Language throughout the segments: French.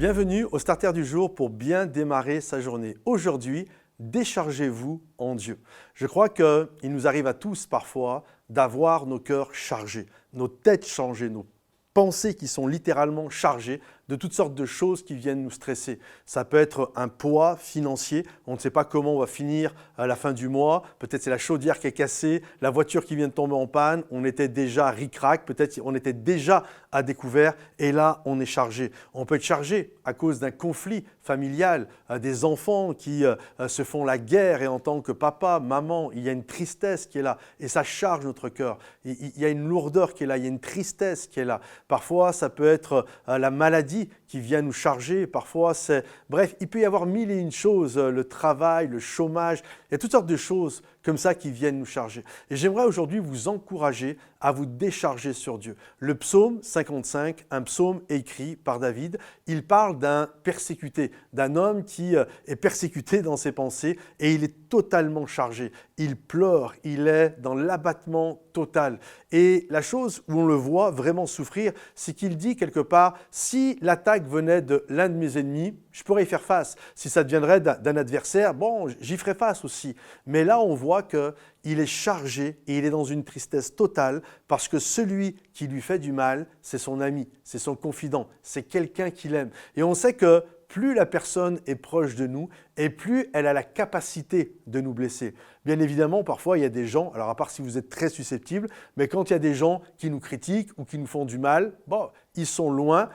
Bienvenue au Starter du jour pour bien démarrer sa journée. Aujourd'hui, déchargez-vous en Dieu. Je crois qu'il nous arrive à tous parfois d'avoir nos cœurs chargés, nos têtes chargées, nos pensées qui sont littéralement chargées de toutes sortes de choses qui viennent nous stresser. Ça peut être un poids financier, on ne sait pas comment on va finir à la fin du mois, peut-être c'est la chaudière qui est cassée, la voiture qui vient de tomber en panne, on était déjà ric-rac, peut-être on était déjà à découvert et là on est chargé. On peut être chargé à cause d'un conflit familial, des enfants qui se font la guerre et en tant que papa, maman, il y a une tristesse qui est là et ça charge notre cœur. Il y a une lourdeur qui est là, il y a une tristesse qui est là. Parfois ça peut être la maladie qui vient nous charger, parfois c'est… Bref, il peut y avoir mille et une choses, le travail, le chômage, il y a toutes sortes de choses comme ça qui viennent nous charger. Et j'aimerais aujourd'hui vous encourager à vous décharger sur Dieu. Le psaume 55, un psaume écrit par David, il parle d'un persécuté, d'un homme qui est persécuté dans ses pensées et il est totalement chargé. Il pleure, il est dans l'abattement total. Et la chose où on le voit vraiment souffrir, c'est qu'il dit quelque part, si l'attaque venait de l'un de mes ennemis, je pourrais y faire face. Si ça deviendrait d'un adversaire, bon, j'y ferai face aussi. Mais là, on voit qu'il est chargé et il est dans une tristesse totale parce que celui qui lui fait du mal, c'est son ami, c'est son confident, c'est quelqu'un qu'il aime. Et on sait que plus la personne est proche de nous et plus elle a la capacité de nous blesser. Bien évidemment, parfois, il y a des gens, alors à part si vous êtes très susceptible, mais quand il y a des gens qui nous critiquent ou qui nous font du mal, bon, ils sont loin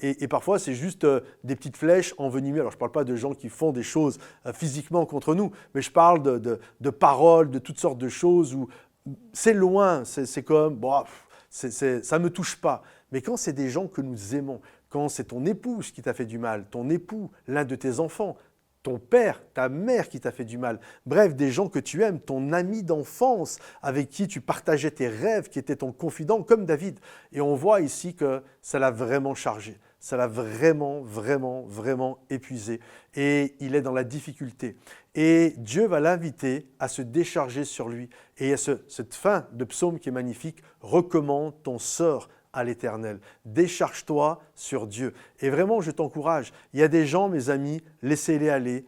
et parfois, c'est juste des petites flèches envenimées. Alors, je ne parle pas de gens qui font des choses physiquement contre nous, mais je parle de paroles, de toutes sortes de choses où c'est loin, c'est comme, bon, ça ne me touche pas. Mais quand c'est des gens que nous aimons, quand c'est ton épouse qui t'a fait du mal, ton époux, l'un de tes enfants, ton père, ta mère qui t'a fait du mal, bref, des gens que tu aimes, ton ami d'enfance avec qui tu partageais tes rêves, qui était ton confident, comme David. Et on voit ici que ça l'a vraiment chargé, ça l'a vraiment épuisé. Et il est dans la difficulté. Et Dieu va l'inviter à se décharger sur lui. Et il y a cette fin de psaume qui est magnifique, « Recommande ton sort à l'Éternel. Décharge-toi sur Dieu. » Et vraiment, je t'encourage. Il y a des gens, mes amis, laissez-les aller.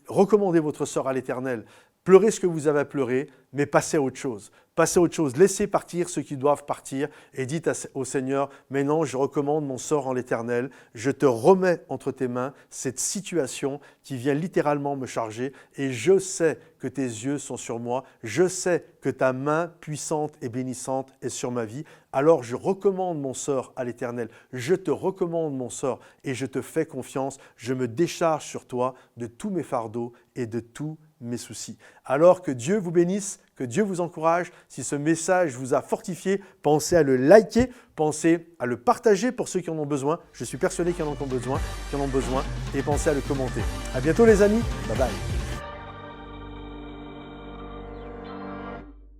Recommandez votre sort à l'Éternel. Pleurez ce que vous avez à pleurer, mais passez à autre chose. Passez à autre chose. Laissez partir ceux qui doivent partir et dites au Seigneur, « Maintenant, je recommande mon sort en l'Éternel. Je te remets entre tes mains cette situation qui vient littéralement me charger et je sais que tes yeux sont sur moi. Je sais que ta main puissante et bénissante est sur ma vie. Alors, je recommande mon sort à l'Éternel. Je te recommande mon sort et je te fais confiance. Je me décharge sur toi de tous mes fardeaux et de tous mes soucis. » Alors que Dieu vous bénisse, que Dieu vous encourage. Si ce message vous a fortifié, pensez à le liker, pensez à le partager pour ceux qui en ont besoin. Je suis persuadé qu'il y en a qui en ont besoin et pensez à le commenter. À bientôt les amis, bye bye.